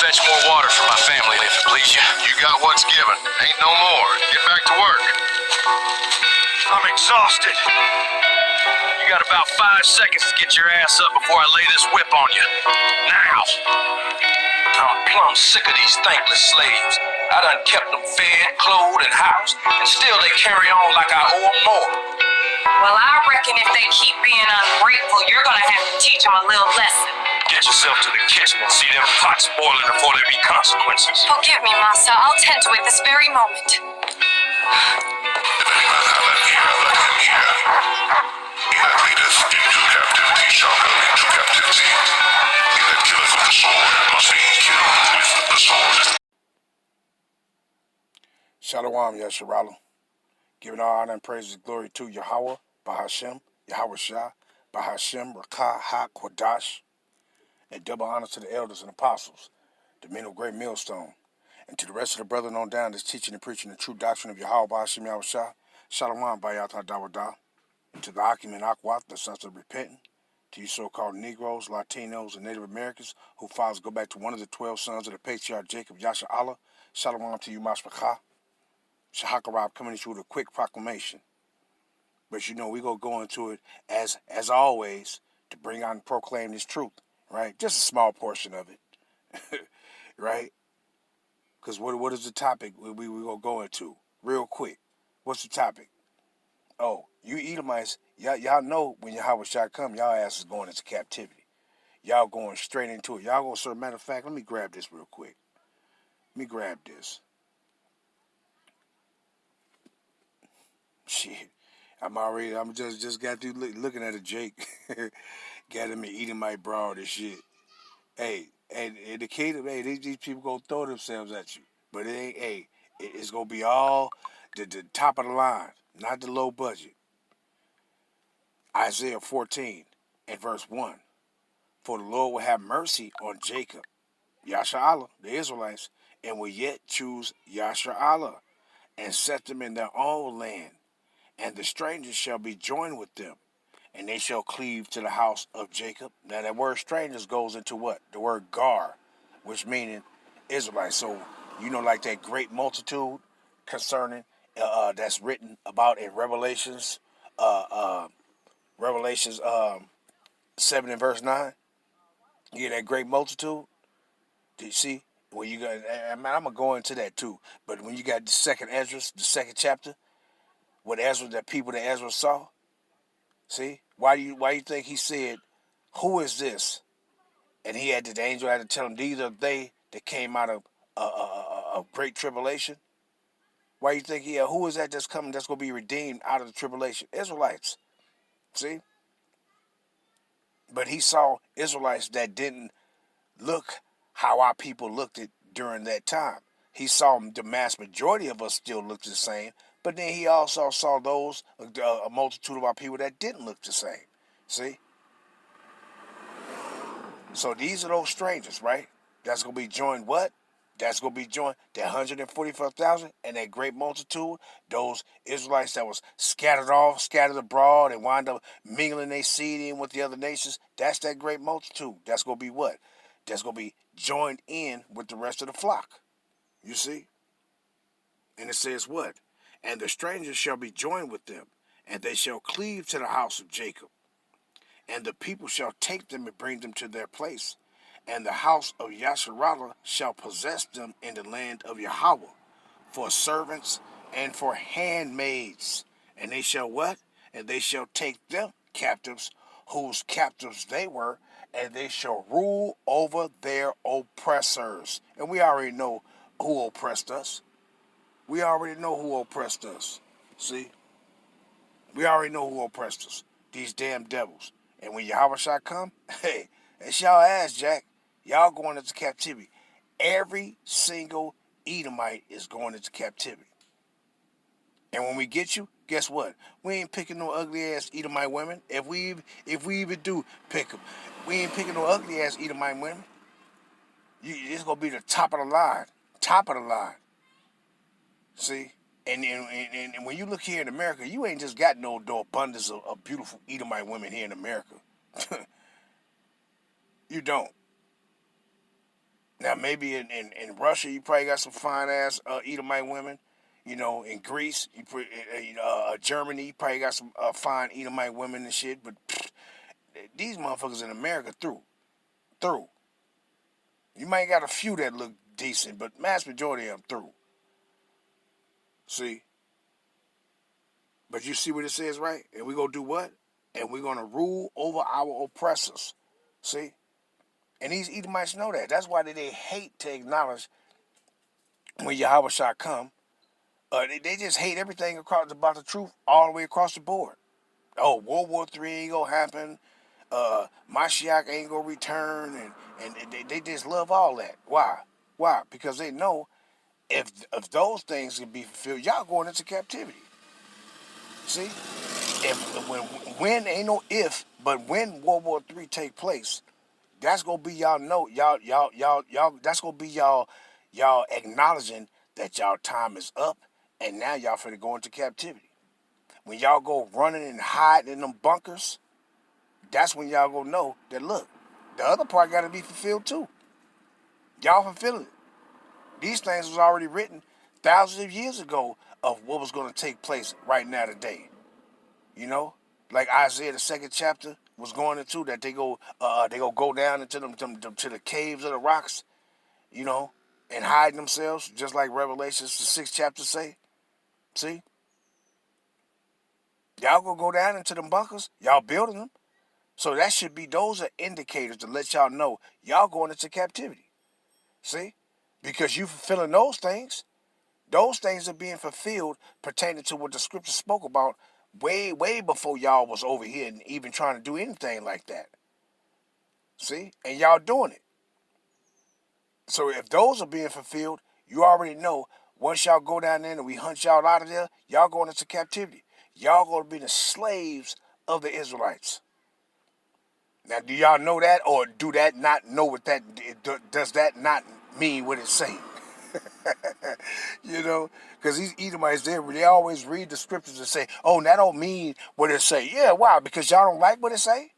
fetch more water for my family, if it please you. You got what's given. Ain't no more. Get back to work. I'm exhausted. You got about 5 seconds to get your ass up before I lay this whip on you. Now. I'm plumb sick of these thankless slaves. I done kept them fed, clothed, and housed, and still they carry on like I owe them more. Well, I reckon if they keep being ungrateful, you're gonna have to teach them a little lesson. Get yourself to the kitchen and see them pots boiling before there be consequences. Forgive me, Master. I'll tend to it this very moment. If any man have an ear, let him hear. He that leadeth into captivity shall go into captivity. He that killeth with the sword must be killed with the sword. Shalom, Yasharala. Giving all honor and praise and glory to Yahweh, Bahashem, Yahweh Shah, Bahashem, Rakah, Ha-Kodash, and double honor to the elders and apostles, the men of great millstone, and to the rest of the brethren on down that's teaching and preaching the true doctrine of Yahweh, Bahashem, Yahweh Shah, Shalom, Bayat HaDawadah, and to the Akim and Akwat, the sons of repentant, to you so-called Negroes, Latinos, and Native Americans who fathers go back to one of the 12 sons of the patriarch Jacob, Yasha Allah, Shalom to you, Mashpachah, Shahakarab coming to you with a quick proclamation. But you know, we're going to go into it as always to bring out and proclaim this truth, right? Just a small portion of it, right? Because what is the topic we're going to go into real quick? What's the topic? Oh, you Edomites, y'all know when Yahweh Shah come, y'all ass is going into captivity. Y'all going straight into it. Y'all going to, matter of fact, let me grab this real quick. Let me grab this. Shit, I'm just got through looking at it, Jake. Got him eating my broad and shit. Hey, and indicated, hey, these people gonna throw themselves at you, but it ain't. Hey, it's gonna be all the top of the line, not the low budget. Isaiah 14 and verse 1. For the Lord will have mercy on Jacob, Yasha Allah, the Israelites, and will yet choose Yasha Allah, and set them in their own land. And the strangers shall be joined with them, and they shall cleave to the house of Jacob. Now that word strangers goes into what? The word gar, which meaning Israelites. So, you know, like that great multitude concerning, that's written about in Revelations, Revelations 7 and verse 9. You hear that great multitude? Do you see? When you got, I'm going to go into that too. But when you got the second Ezra, the second chapter, what Ezra, that people that Ezra saw, see? Why you think he said, who is this? And the angel had to tell him, these are they that came out of great tribulation. Why you think who is that that's coming, that's going to be redeemed out of the tribulation? Israelites. See? But he saw Israelites that didn't look how our people looked at during that time. He saw the mass majority of us still looked the same, but then he also saw those, a multitude of our people that didn't look the same. See? So these are those strangers, right? That's going to be joined what? That's going to be joined, that 145,000 and that great multitude, those Israelites that was scattered abroad and wind up mingling their seed in with the other nations. That's that great multitude. That's going to be what? That's going to be joined in with the rest of the flock. You see? And it says what? And the strangers shall be joined with them, and they shall cleave to the house of Jacob. And the people shall take them and bring them to their place. And the house of Yasharallah shall possess them in the land of Yahweh, for servants and for handmaids. And they shall what? And they shall take them captives, whose captives they were, and they shall rule over their oppressors. And we already know who oppressed us. We already know who oppressed us. See? We already know who oppressed us. These damn devils. And when Yahweh shall come, hey, it's y'all ass, Jack. Y'all going into captivity. Every single Edomite is going into captivity. And when we get you, guess what? We ain't picking no ugly ass Edomite women. If we even do pick them, we ain't picking no ugly ass Edomite women. It's gonna be the top of the line. Top of the line. See? And when you look here in America, you ain't just got no abundance of beautiful Edomite women here in America. You don't. Now, maybe in Russia, you probably got some fine-ass Edomite women. In Greece, Germany, you probably got some fine Edomite women and shit. But these motherfuckers in America through. You might got a few that look decent, but mass majority of them through. See? But you see what it says, right? And we gonna do what? And we're gonna rule over our oppressors. See? And these Edomites know that. That's why they hate to acknowledge when Yahweh shall come. They just hate everything about the truth all the way across the board. Oh, World War III ain't gonna happen. Mashiach ain't gonna return, and they just love all that. Why? Because they know if those things can be fulfilled, y'all going into captivity. See, when ain't no if, but when World War III take place, that's gonna be y'all know y'all. That's gonna be y'all acknowledging that y'all time is up, and now y'all finna go into captivity. When y'all go running and hiding in them bunkers, that's when y'all gonna know that look, the other part gotta be fulfilled too. Y'all fulfilling it. These things was already written thousands of years ago of what was gonna take place right now today. Like Isaiah the second chapter was going into that they go down into them to the caves of the rocks, and hide themselves, just like Revelations the sixth chapter say. See, y'all gonna go down into them bunkers. Y'all building them, so that should be those are indicators to let y'all know y'all going into captivity. See, because you fulfilling those things. Those things are being fulfilled pertaining to what the scripture spoke about way, way before y'all was over here and even trying to do anything like that. See? And y'all doing it. So if those are being fulfilled, you already know once y'all go down there and we hunt y'all out of there, y'all going into captivity. Y'all going to be the slaves of the Israelites. Now, do y'all know that, or do that not know what that, does that not mean what it's saying? Because these Edomites, they always read the scriptures and say, oh, that don't mean what it say. Yeah, why? Because y'all don't like what it say?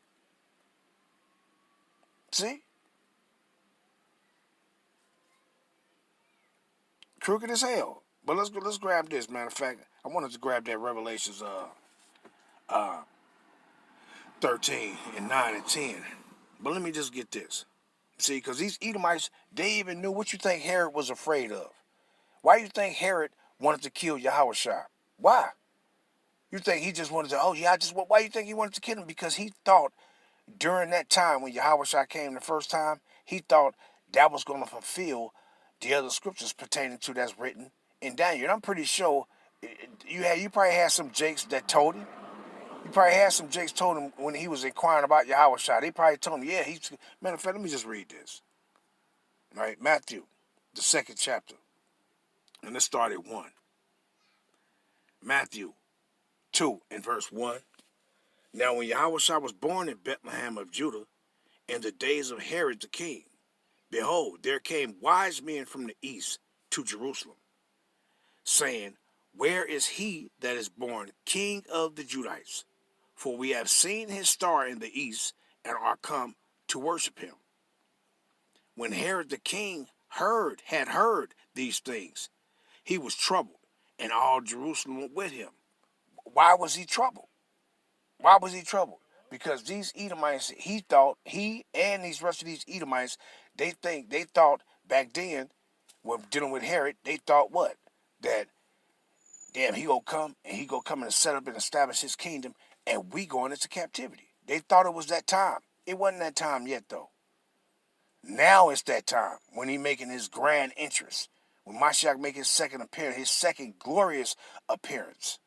See? Crooked as hell. But let's grab this, matter of fact. I wanted to grab that Revelations 13 and 9 and 10. But let me just get this. See, because these Edomites, they even knew what you think Herod was afraid of. Why you think Herod wanted to kill Yahushua? Why? You think he just wanted to, why you think he wanted to kill him? Because he thought during that time when Yahushua came the first time, he thought that was going to fulfill the other scriptures pertaining to that's written in Daniel. And I'm pretty sure you probably had some jakes that told him. You probably had some jakes told him when he was inquiring about Yahushua. They probably told him, yeah, matter of fact, let me just read this. All right, Matthew, the second chapter. And let's start at 1. Matthew 2 and verse 1. Now when Yahushua was born in Bethlehem of Judah, in the days of Herod the king, behold, there came wise men from the east to Jerusalem, saying, where is he that is born King of the Judites? For we have seen his star in the east, and are come to worship him. When Herod the king had heard these things, he was troubled, and all Jerusalem with him. Why was he troubled? Because these Edomites, he and these rest of these Edomites, they thought back then, when dealing with Herod, they thought what? That, damn, he gonna come and set up and establish his kingdom, and we going into captivity. They thought it was that time. It wasn't that time yet, though. Now it's that time when he making his grand entrance. When Mashiach make his second appearance, his second glorious appearance.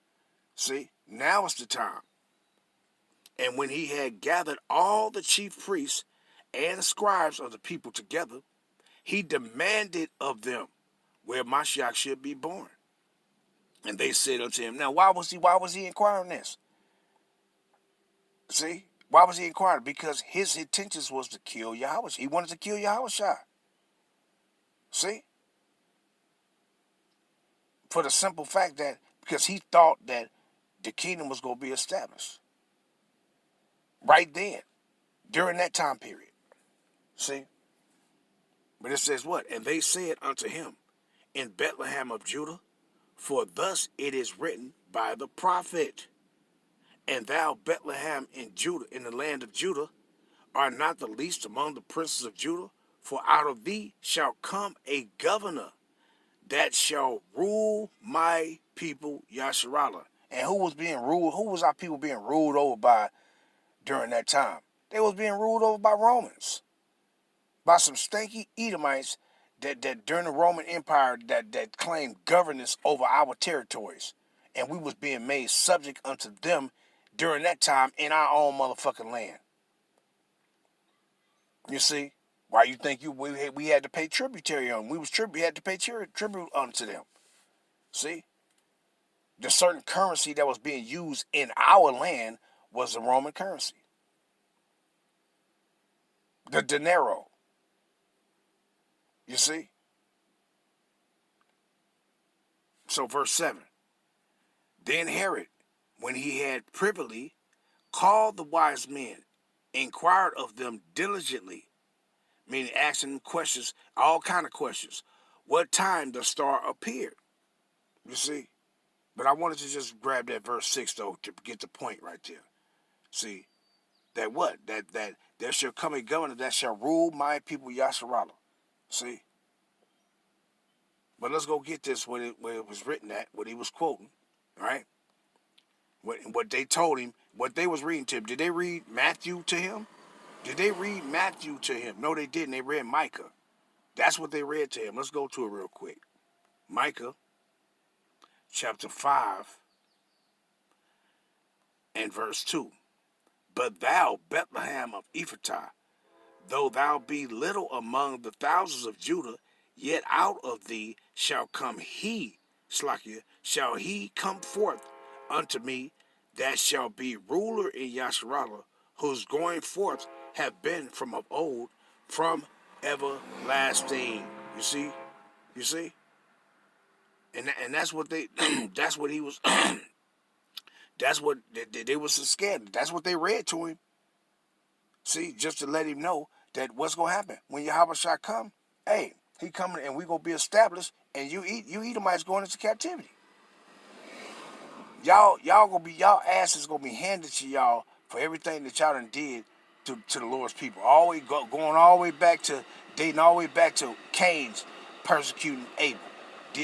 See? Now it's the time. And when he had gathered all the chief priests and the scribes of the people together, he demanded of them where Mashiach should be born. And they said unto him, now why was he inquiring this? See? Why was he inquiring? Because his intentions was to kill Yahweh. He wanted to kill Yahushua. See? For the simple fact that, because he thought that the kingdom was going to be established. Right then. During that time period. See? But it says what? And they said unto him, in Bethlehem of Judah, for thus it is written by the prophet, and thou, Bethlehem in Judah, in the land of Judah, art not the least among the princes of Judah, for out of thee shall come a governor that shall rule my people Yasharallah. And who was being ruled? Who was our people being ruled over by during that time? They was being ruled over by Romans, by some stinky Edomites that during the Roman Empire that claimed governance over our territories, and we was being made subject unto them during that time in our own motherfucking land. You see, why you think we had to pay tributary on? We had to pay tribute unto them. See, the certain currency that was being used in our land was the Roman currency, the dinero. You see. So verse 7. Then Herod, when he had privily called the wise men, inquired of them diligently, meaning asking them questions, all kind of questions. What time the star appeared? You see? But I wanted to just grab that verse 6, though, to get the point right there. See? That what? That there shall come a governor that shall rule my people Yasharallah. See? But let's go get this where it was written at, what he was quoting. Right? What they told him, what they was reading to him. Did they read Matthew to him? Did they read Matthew to him? No, they didn't. They read Micah. That's what they read to him. Let's go to it real quick. Micah, chapter 5, and verse 2. But thou, Bethlehem of Ephratah, though thou be little among the thousands of Judah, yet out of thee shall come he, Slakia, shall he come forth unto me, that shall be ruler in Yasharallah, whose going forth have been from of old, from everlasting. You see? You see? And that's what they, that's what he was, that's what they was scared. That's what they read to him. See, just to let him know that what's going to happen. When Yahweh Shah come, hey, he coming and we going to be established, and you Edomites going into captivity. Y'all asses gonna be handed to y'all for everything that y'all done did to the Lord's people. Going all the way back to dating all the way back to Cain's persecuting Abel,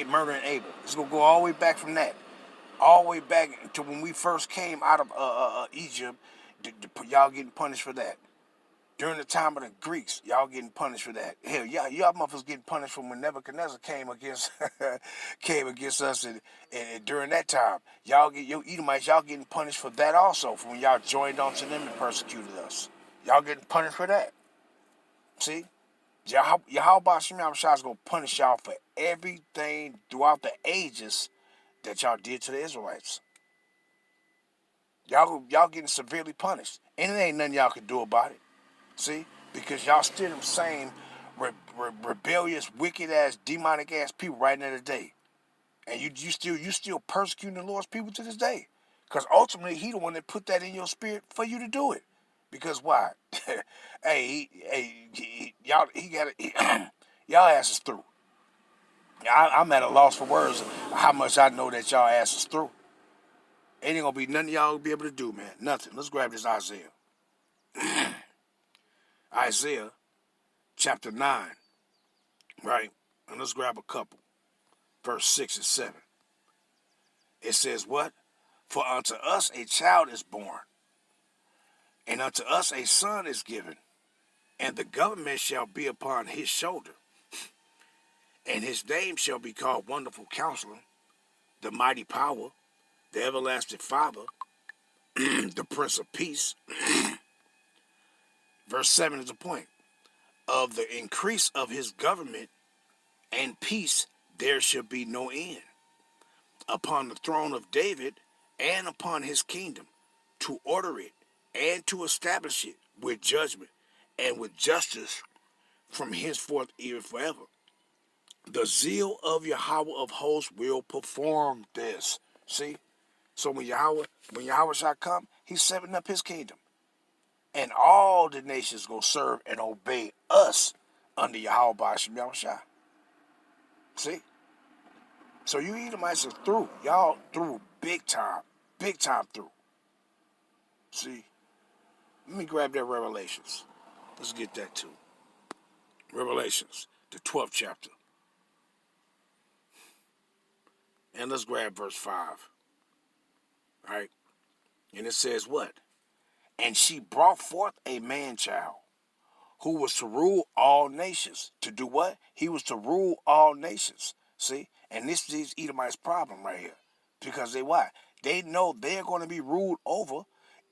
murdering Abel. It's gonna go all the way back from that, all the way back to when we first came out of Egypt. Y'all getting punished for that. During the time of the Greeks, y'all getting punished for that. Hell, y'all motherfuckers getting punished from when Nebuchadnezzar came against us, and during that time, your Edomites, y'all getting punished for that also, from when y'all joined on to them and persecuted us. Y'all getting punished for that. See, Yahweh Shem Shah is gonna punish y'all for everything throughout the ages that y'all did to the Israelites. Y'all getting severely punished, and it ain't nothing y'all can do about it. See? Because y'all still the same rebellious, wicked-ass, demonic-ass people right now today. And you still persecuting the Lord's people to this day. Because ultimately, he the one that put that in your spirit for you to do it. Because why? Y'all asses through. I'm at a loss for words how much I know that y'all asses through. Ain't gonna be nothing y'all will be able to do, man. Nothing. Let's grab this Isaiah. Isaiah chapter 9, right? And let's grab a couple. Verse 6 and 7. It says what? For unto us a child is born, and unto us a son is given, and the government shall be upon his shoulder. And his name shall be called Wonderful Counselor, the Mighty Power, the Everlasting Father, the Prince of Peace. Verse 7 is the point. Of the increase of his government and peace there shall be no end, upon the throne of David and upon his kingdom, to order it and to establish it with judgment and with justice from henceforth even forever. The zeal of Yahweh of hosts will perform this. See? So when Yahweh shall come, he's setting up his kingdom. And all the nations go serve and obey us under Yahweh Bashim Yahushua. See? So you Edomites are through. Y'all through big time. Big time through. See? Let me grab that Revelations. Let's get that too. Revelations, the 12th chapter. And let's grab verse 5. Alright? And it says what? And she brought forth a man-child, who was to rule all nations. To do what? He was to rule all nations. See? And this is Edomites' problem right here. Because they what? They know they're going to be ruled over.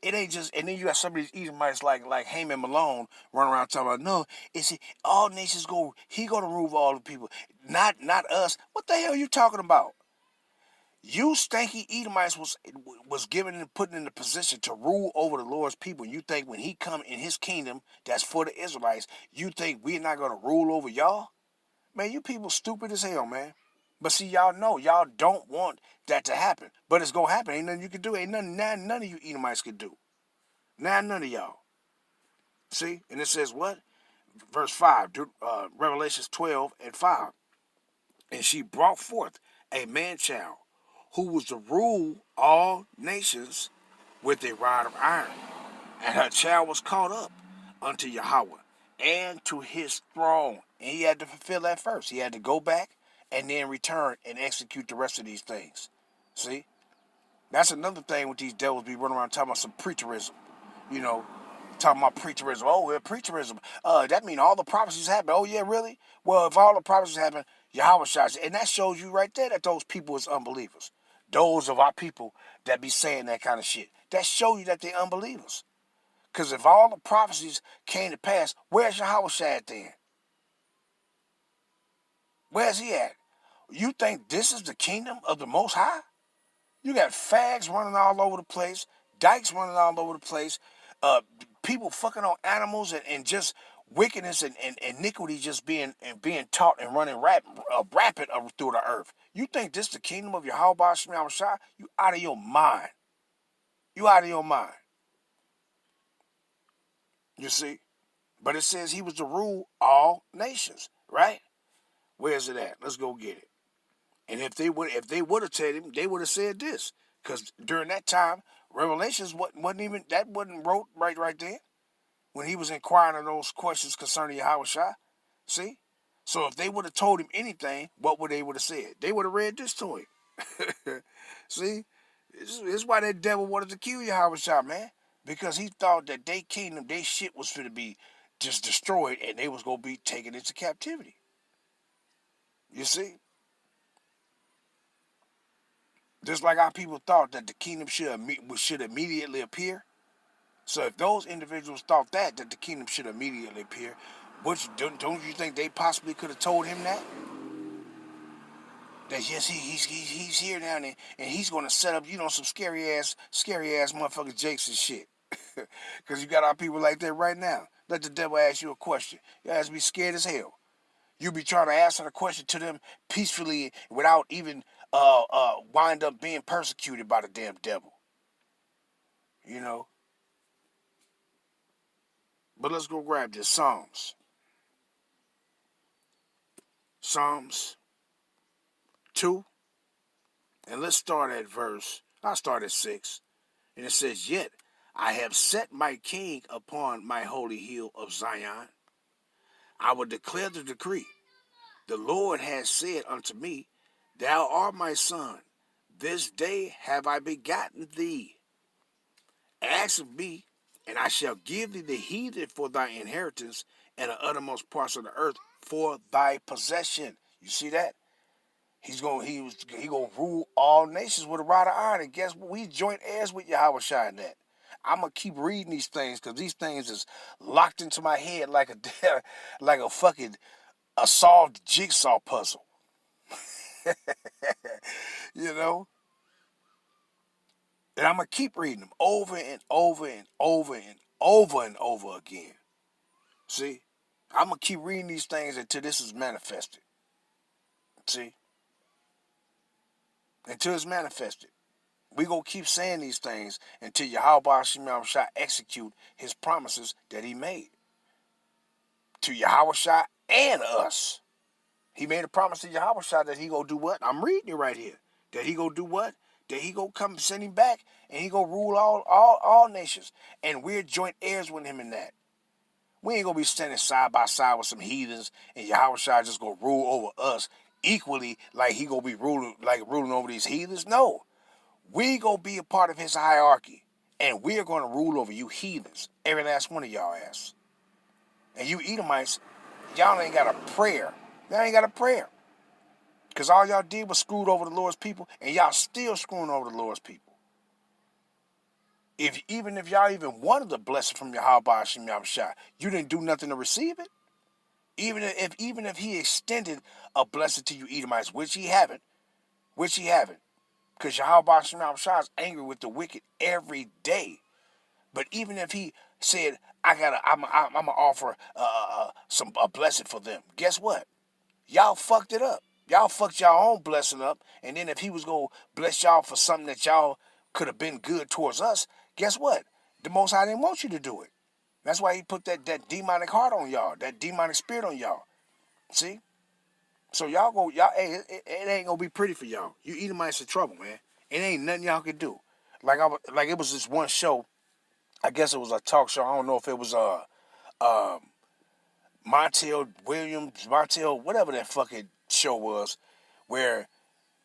It ain't just, and then you got some of these Edomites like Haman Malone running around talking about, no, it's all nations he going to rule all the people. Not us. What the hell are you talking about? You stanky Edomites was given and put in the position to rule over the Lord's people. You think when he come in his kingdom that's for the Israelites, you think we're not going to rule over y'all? Man, you people stupid as hell, man. But see, y'all know, y'all don't want that to happen. But it's going to happen. Ain't nothing you can do. Ain't nothing none of you Edomites can do. None of y'all. See? And it says what? Verse 5, Revelations 12 and 5. And she brought forth a man-child, who was to rule all nations with a rod of iron. And her child was caught up unto Yahweh and to his throne. And he had to fulfill that first. He had to go back and then return and execute the rest of these things. See? That's another thing with these devils be running around talking about some preacherism. You know, talking about preacherism. Oh, well, preacherism. That mean all the prophecies happen. Oh, yeah, really? Well, if all the prophecies happen, Yahweh shot. And that shows you right there that those people is unbelievers. Those of our people that be saying that kind of shit. That show you that they're unbelievers. Because if all the prophecies came to pass, where's Yahweh Shad then? Where's he at? You think this is the kingdom of the Most High? You got fags running all over the place, dykes running all over the place, people fucking on animals and just wickedness and iniquity just being taught and running rapid through the earth. You think this is the kingdom of Yahweh Shema Shai? You out of your mind. You out of your mind. You see? But it says he was to rule all nations, right? Where's it at? Let's go get it. And if they would have told him, they would have said this. Because during that time, Revelations wasn't wrote right then. When he was inquiring of those questions concerning Yahweh Shai. See? So if they would have told him anything, what would they would have said? They would have read this to him. See? This is why that devil wanted to kill Yahweh Shai, man. Because he thought that they kingdom, they shit was going to be just destroyed and they was going to be taken into captivity. You see? Just like our people thought that the kingdom should immediately appear. So if those individuals thought that the kingdom should immediately appear, don't you think they possibly could have told him that? That yes, he's here now and he's going to set up, some scary ass motherfucking jakes and shit. Because you got our people like that right now. Let the devil ask you a question. Your ass be scared as hell. You be trying to answer the question to them peacefully without even wind up being persecuted by the damn devil. You know. But let's go grab this Psalms. Psalms 2. And let's start at I'll start at 6. And it says, Yet I have set my king upon my holy hill of Zion. I will declare the decree. The Lord has said unto me, Thou art my son. This day have I begotten thee. Ask of me, and I shall give thee the heathen for thy inheritance, and the uttermost parts of the earth for thy possession. You see that? He gonna rule all nations with a rod of iron. And guess what? We joint heirs with Yahweh Shai in that. I'm gonna keep reading these things because these things is locked into my head like a fucking solved jigsaw puzzle. You know? And I'm gonna keep reading them over and over and over and over and over again. See? I'm gonna keep reading these things until this is manifested. See? Until it's manifested. We gonna keep saying these things until Yahweh Shema Shai execute his promises that he made to Yahweh Shai and us. He made a promise to Yahweh that he gonna do what? I'm reading it right here. That he gonna do what? That he gonna come send him back and he gonna rule all nations. And we're joint heirs with him in that. We ain't gonna be standing side by side with some heathens and Yahweh just gonna rule over us equally like he gonna be ruling over these heathens. No. We gonna be a part of his hierarchy. And we're gonna rule over you heathens. Every last one of y'all ass. And you Edomites, y'all ain't got a prayer. Y'all ain't got a prayer. Because all y'all did was screwed over the Lord's people, and y'all still screwing over the Lord's people. Even if y'all even wanted a blessing from Yahweh Hashem Yahushua, you didn't do nothing to receive it. Even if he extended a blessing to you Edomites, which he haven't, because Yahweh Hashem Yahushua is angry with the wicked every day. But even if he said, I'm gonna offer a blessing for them, guess what? Y'all fucked it up. Y'all fucked y'all own blessing up. And then if he was going to bless y'all for something that y'all could have been good towards us, guess what? The Most High didn't want you to do it. That's why he put that demonic heart on y'all, that demonic spirit on y'all. See? So hey, it ain't going to be pretty for y'all. You Edomites in trouble, man. It ain't nothing y'all can do. Like it was this one show. I guess it was a talk show. I don't know if it was Montel, whatever that fucking show was, where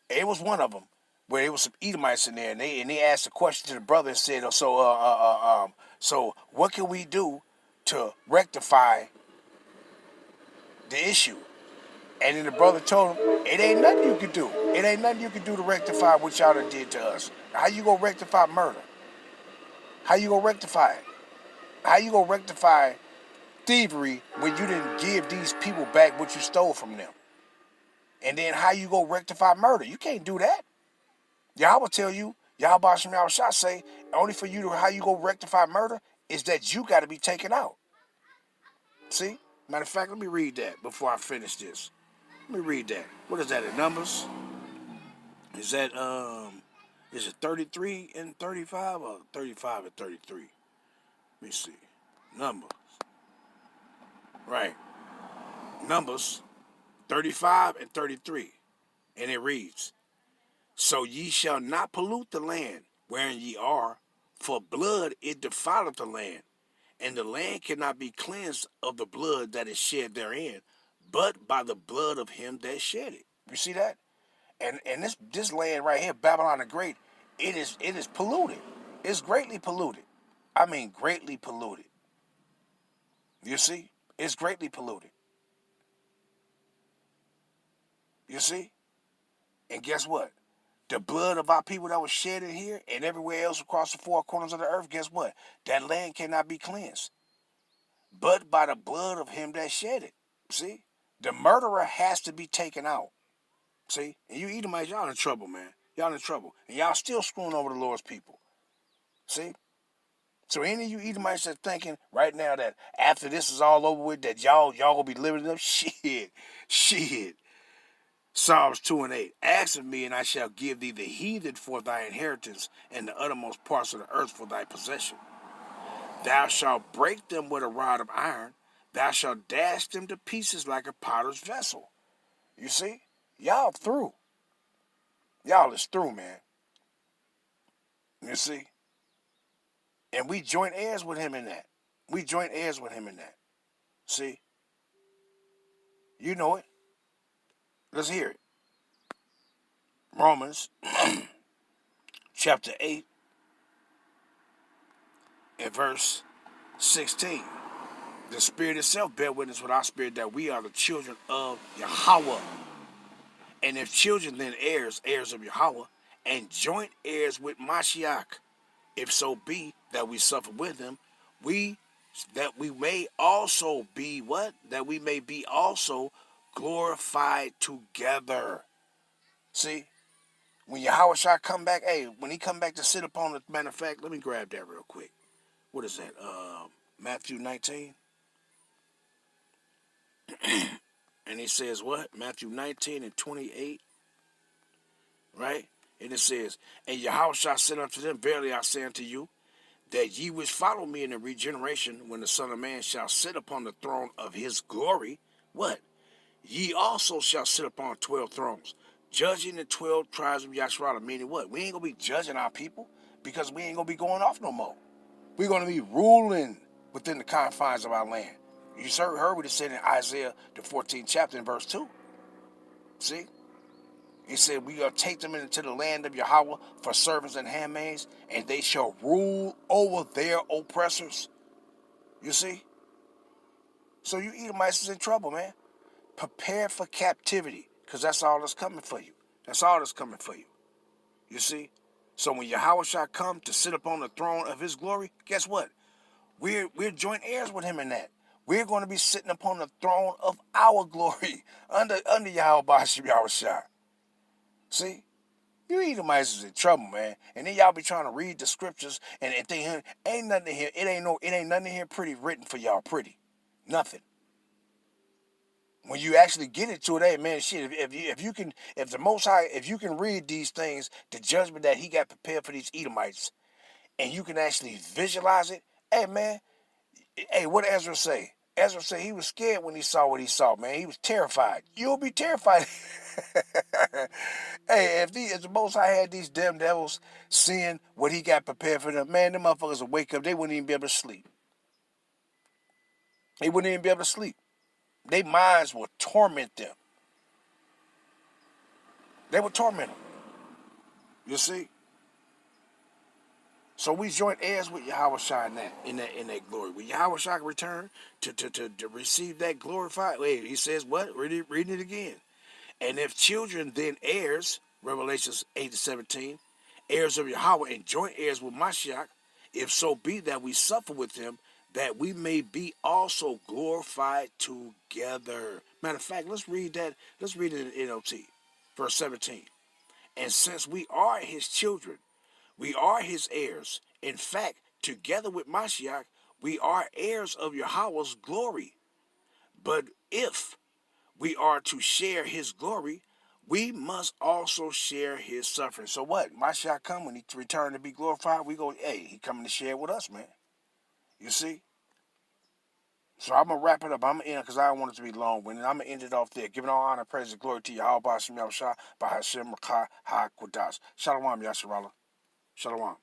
it was one of them, where there was some Edomites in there, and they asked a question to the brother and said, so what can we do to rectify the issue? And then the brother told him, it ain't nothing you can do. It ain't nothing you can do to rectify what y'all done did to us. How you gonna rectify murder? How you gonna rectify it? How you gonna rectify thievery when you didn't give these people back what you stole from them? And then how you go rectify murder? You can't do that. Yahweh tell you, Yahweh Shem Yahushua say, only for you to how you go rectify murder is that you got to be taken out. See? Matter of fact, let me read that before I finish this. Let me read that. What is that in Numbers? Is that is it 33 and 35 or 35 and 33? Let me see. Numbers. Right. Numbers 35 and 33. And it reads, so ye shall not pollute the land wherein ye are, for blood it defileth the land, and the land cannot be cleansed of the blood that is shed therein, but by the blood of him that shed it. You see that? And this land right here, Babylon the Great, it is polluted. It's greatly polluted. I mean greatly polluted. You see? It's greatly polluted. You see? And guess what? The blood of our people that was shed in here and everywhere else across the four corners of the earth, guess what? That land cannot be cleansed, but by the blood of him that shed it. See? The murderer has to be taken out. See? And you Edomites, y'all in trouble, man. Y'all in trouble. And y'all still screwing over the Lord's people. See? So any of you Edomites that thinking right now that after this is all over with, that y'all gonna be living up, shit. Psalms 2 and 8. Ask of me, and I shall give thee the heathen for thy inheritance, and the uttermost parts of the earth for thy possession. Thou shalt break them with a rod of iron. Thou shalt dash them to pieces like a potter's vessel. You see? Y'all through. Y'all is through, man. You see? And we joint heirs with him in that. We joint heirs with him in that. See? You know it. Let's hear it. Romans chapter 8 and verse 16. The Spirit itself bear witness with our spirit that we are the children of Yahweh. And if children, then heirs, heirs of Yahweh, and joint heirs with Mashiach. If so be that we suffer with him, that we may also be what? That we may be also glorified together. See? When Yahweh shall come back, when he come back to sit upon the, matter of fact, let me grab that real quick. What is that? Matthew 19. And he says what? Matthew 19 and 28. Right? And it says, and Yahweh shall say unto them, verily I say unto you, that ye which follow me in the regeneration, when the Son of Man shall sit upon the throne of his glory. what? Ye also shall sit upon 12 thrones, judging the 12 tribes of Yasharala. Meaning what? We ain't going to be judging our people because we ain't going to be going off no more. We're going to be ruling within the confines of our land. You heard what it said in Isaiah, the 14th chapter, in verse 2. See? He said, we are take them into the land of Yahweh for servants and handmaids, and they shall rule over their oppressors. You see? So you Edomites is in trouble, man. Prepare for captivity, because that's all that's coming for you. That's all that's coming for you. You see? So when Yahweh shall come to sit upon the throne of his glory, guess what? We're joint heirs with him in that. We're going to be sitting upon the throne of our glory under Yahweh Bashim Yahushua. See? You Edomites is in trouble, man. And then y'all be trying to read the scriptures and think ain't nothing in here. It ain't nothing in here pretty written for y'all. Pretty. Nothing. When you actually get into it, hey man, shit, if the Most High, if you can read these things, the judgment that he got prepared for these Edomites, and you can actually visualize it, hey man, hey, what did Ezra say? Ezra said he was scared when he saw what he saw, man. He was terrified. You'll be terrified. Hey, if the Most High had these damn devils seeing what he got prepared for them, man, them motherfuckers would wake up. They wouldn't even be able to sleep. They wouldn't even be able to sleep. Their minds would torment them. They would torment them. You see? So we joint heirs with Yahweh Shai in that glory. When Yahweh Shai return to receive that glorified, wait, he says what? Read it again. And if children, then heirs, Revelations 8-17, heirs of Yahweh and joint heirs with Mashiach, if so be that we suffer with him, that we may be also glorified together. Matter of fact, let's read that. Let's read it in NLT, verse 17. And since we are his children, we are his heirs. In fact, together with Mashiach, we are heirs of Yahweh's glory. But if we are to share his glory, we must also share his suffering. So what? Mashiach come when he return to be glorified, we go, hey, he coming to share with us, man. You see? So I'm going to wrap it up. I'm going to end because I don't want it to be long-winded. I'm going to end it off there. Giving all honor, praise, and glory to Yahweh Bashim Yahushua by Hashem Rakah HaKodash. Shalom, Yasharallah. Shalom.